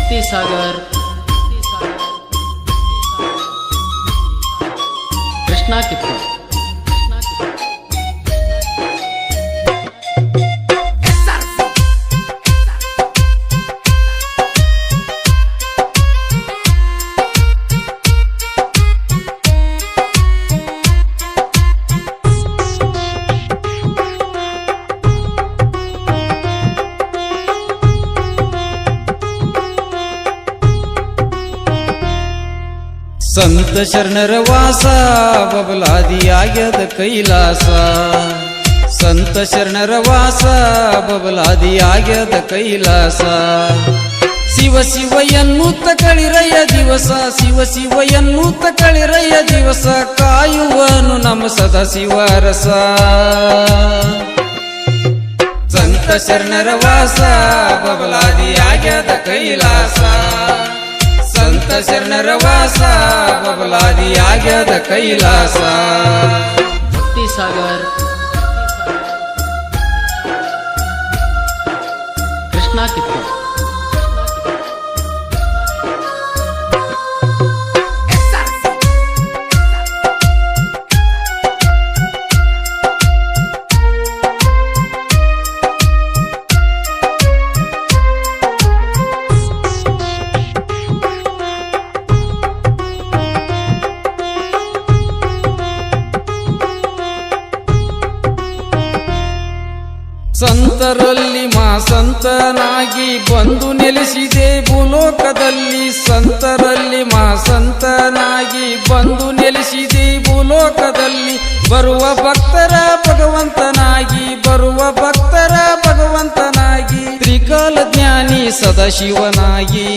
भक्ति सागर कृष्णा किप्पा संत शरणर वासा बबलादियाग्यद कैलास संत शरणर वासा बबलादियाग्यद कैलाಸ ಶಿವ ಶಿವ ಎನ್ನುತ್ತ ಕಳಿರಯ್ಯ ದಿವಸ ಶಿವ ಶಿವ ಎನ್ನುತ್ತ ಕಳಿರಯ್ಯ ದಿವಸ ಕಾಯುವನು ನಮ್ಮ ಸದಾ ಶಿವರಸ ಸಂತ ಶರಣರ ವಾಸ ಬಬಲಾದಿಯಾಗ್ಯದ ಕೈಲಾಸ ಸಂತ ಶರಣರ ವಾಸ ಬಬಲಾದಿಯಾಗ್ಯದ ಕೈಲಾಸ भक्ति सागर कृष्णा किप्पा ಸಂತರಲ್ಲಿ ಮಾ ಸಂತನಾಗಿ ಬಂದು ನೆಲೆಸಿದೆ ಭೂಲೋಕದಲ್ಲಿ ಸಂತರಲ್ಲಿ ಮಾ ಸಂತನಾಗಿ ಬಂದು ನೆಲೆಸಿದೆ ಭೂಲೋಕದಲ್ಲಿ ಬರುವ ಭಕ್ತರ ಭಗವಂತನಾಗಿ ಬರುವ ಭಕ್ತರ ಭಗವಂತನಾಗಿ ತ್ರಿಕಾಲ ಜ್ಞಾನಿ ಸದಾಶಿವನಾಗಿ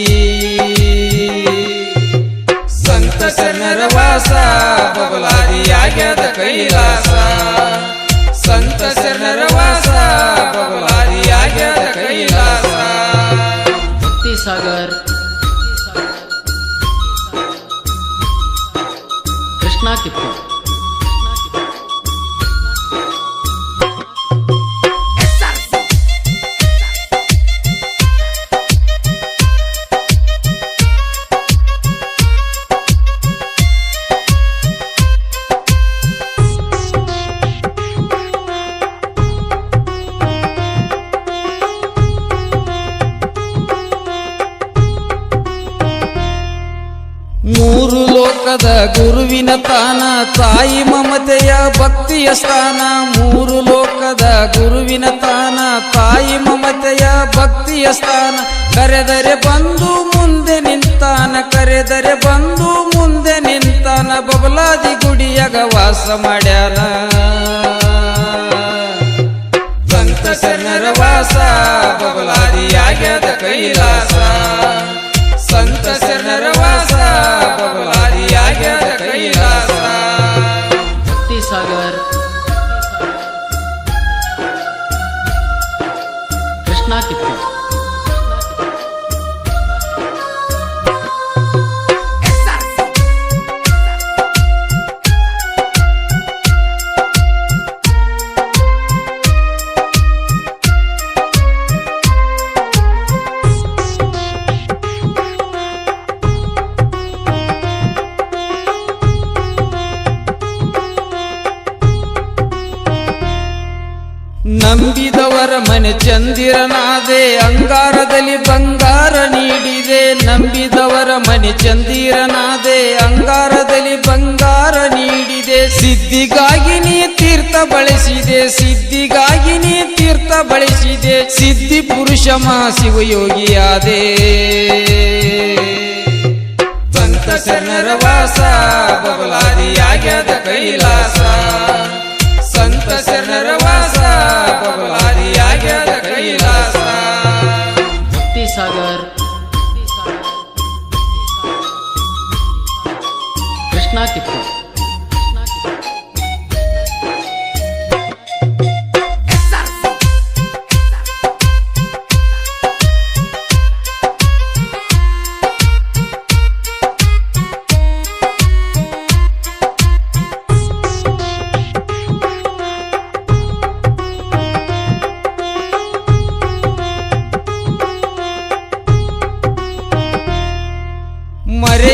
ಸಂತ ಶರಣರ ವಾಸ ಬಬಲಾದಿಯಾಗ್ಯದ ಕೈಲಾಸ ಸಂತ ಶರಣರ ವಾಸ ಬಬಲಾದಿಯಾಗ್ಯದ ಕೈಲಾಸ भक्ति सागर कृष्णा किप्पा ಮೂರು ಲೋಕದ ಗುರುವಿನ ತಾನ ತಾಯಿ ಮಮತೆಯ ಭಕ್ತಿಯ ಸ್ಥಾನ ಮೂರು ಲೋಕದ ಗುರುವಿನ ತಾನ ತಾಯಿ ಮಮತೆಯ ಭಕ್ತಿಯ ಸ್ಥಾನ ಕರೆದರೆ ಬಂದು ಮುಂದೆ ನಿಂತಾನ ಕರೆದರೆ ಬಂದು ಮುಂದೆ ನಿಂತಾನ ಬಬಲಾದಿ ಗುಡಿಯಾಗ ವಾಸ ಮಾಡ್ಯಾನ ಸಂತ ಶರಣರ ವಾಸ ಬಬಲಾದಿಯಾಗ್ಯದ ಕೈಲಾಸ ಸಂತ ಶರಣರ ವಾಸ ಬಬಲಾದಿಯಾಗ್ಯದ ಕೈಲಾಸ भक्ति सागर कृष्णा किप्पा ನಂಬಿದವರ ಮನೆ ಚಂದಿರನಾದೆ ಅಂಗಾರದಲ್ಲಿ ಬಂಗಾರ ನೀಡಿದೆ ನಂಬಿದವರ ಮನೆ ಚಂದಿರನಾದೆ ಅಂಗಾರದಲ್ಲಿ ಬಂಗಾರ ನೀಡಿದೆ ಸಿದ್ಧಿಗಾಗಿ ನೀ ತೀರ್ಥ ಬಳಸಿದೆ ಸಿದ್ಧಿಗಾಗಿ ನೀ ತೀರ್ಥ ಬಳಸಿದೆ ಸಿದ್ಧಿ ಪುರುಷ ಶಿವಯೋಗಿಯಾದೆ ಸಂತ ಶರಣರ ವಾಸ ಬಬಲಾದಿಯಾಗ್ಯದ ಕೈಲಾಸ ಸಂತ ಶರಣರ ವಾಸ ಬಬಲಾದಿಯಾಗ್ಯದ ಕೈಲಾಸ भक्ति सागर कृष्णा किप्पा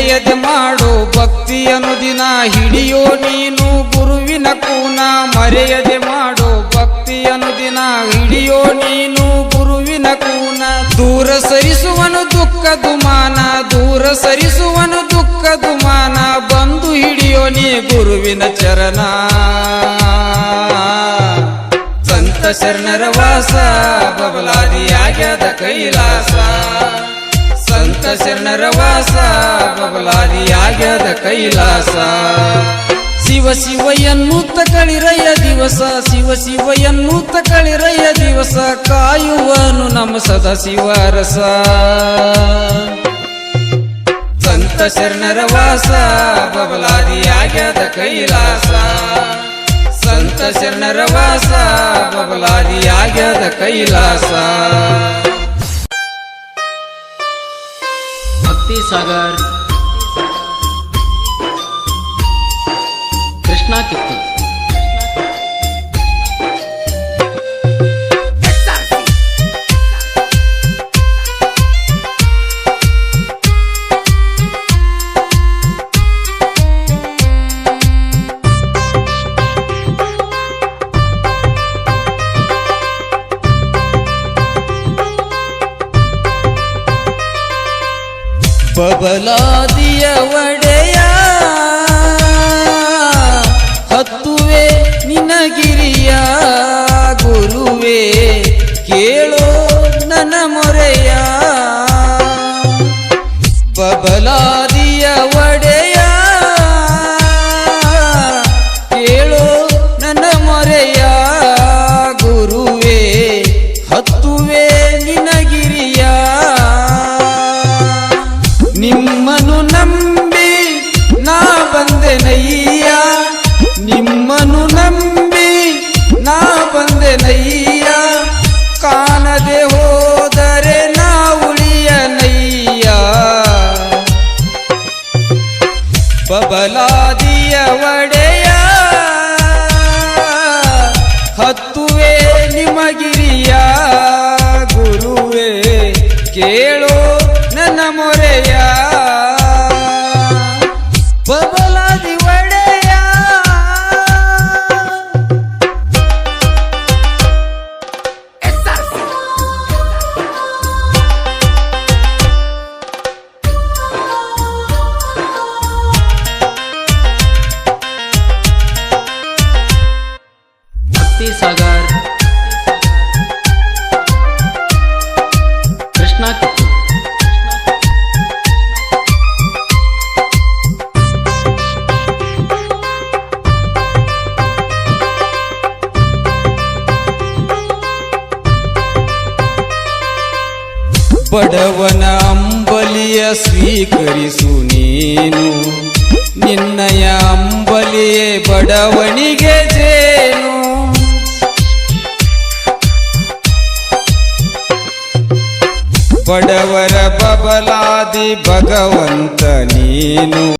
ಮರೆಯದೆ ಮಾಡು ಭಕ್ತಿಯನ್ನು ದಿನ ಹಿಡಿಯೋ ನೀನು ಗುರುವಿನ ಕೂನ ಮರೆಯದೆ ಮಾಡು ಭಕ್ತಿಯನ್ನು ದಿನ ಹಿಡಿಯೋ ನೀನು ಗುರುವಿನ ಕೂನ ದೂರ ಸರಿಸುವನು ದುಃಖ ದುಮಾನ ದೂರ ಸರಿಸುವನು ದುಃಖ ದುಮಾನ ಬಂದು ಹಿಡಿಯೋ ನೀ ಗುರುವಿನ ಚರಣ ಸಂತ ಶರಣರ ವಾಸ ಬಬಲಾದಿಯಾಗ್ಯದ ಕೈಲಾಸ ಸಂತ ಶರಣರ ವಾಸ ಬಬಲಾದಿಯಾಗ್ಯದ ಕೈಲಾಸ ಶಿವ ಶಿವ ಎನ್ನುತ್ತ ಕಳಿರಯ್ಯ ದಿವಸ ಶಿವ ಶಿವ ಎನ್ನುತ್ತ ಕಳಿರಯ್ಯ ದಿವಸ ಕಾಯುವನು ನಮ್ಮ ಸದಾ ಶಿವರಸ ಸಂತ ಶರಣರ ವಾಸ ಬಬಲಾದಿಯಾಗ್ಯದ ಕೈಲಾಸ ಸಂತ ಶರಣರ ವಾಸ ಬಬಲಾದಿಯಾಗ್ಯದ ಕೈಲಾಸ ಭಕ್ತಿ ಸಾಗರ್ ಕೃಷ್ಣ ಕಿತ್ತು ಬಬಲಾದಿಯ ಒಡೆಯ ಹತ್ತುವೆ ನಿನಗಿರಿಯ ಗುರುವೇ ಕೇಳೋ ನನ್ನ ಮೊರೆಯ ಬಬಲಾದಿಯ ಒಡೆಯ ಕೇಳೋ ನನ್ನ ಮೊರೆಯ ಗುರುವೇ ಹತ್ತುವೆ ನಿನಗಿರಿಯ ನಿಮ್ಮನು ನಂಬಿ ನಾ ಬಂದೆನಯ್ಯ ನಿಮ್ಮನು ನಂಬಿ ನಾ ಬಂದೆನಯ್ಯ ಕಾಣದೆ ಹೋದರೆ ನಾ ಉಳಿಯನಯ್ಯ ಬಬಲಾದಿಯ ಒಡೆಯ ಹತ್ತುವೆ ನಿಮಗಿರಿಯ ಗುರುವೇ ಕೇಳೋ ನನ್ನ ಮೊರೆಯ ಬಬಲಾದಿ ಒಡೆಯ ಭಕ್ತಿ ಸಾಗರ್ ಕೃಷ್ಣ ಕಿತ್ತು ಬಡವನ ಅಂಬಲಿಯ ಸ್ವೀಕರಿಸು ನೀನು ನಿನ್ನಯ ಅಂಬಲಿಯೇ ಬಡವನಿಗೆ ಜೇನು ಬಡವರ ಬಬಲಾದಿ ಭಗವಂತ ನೀನು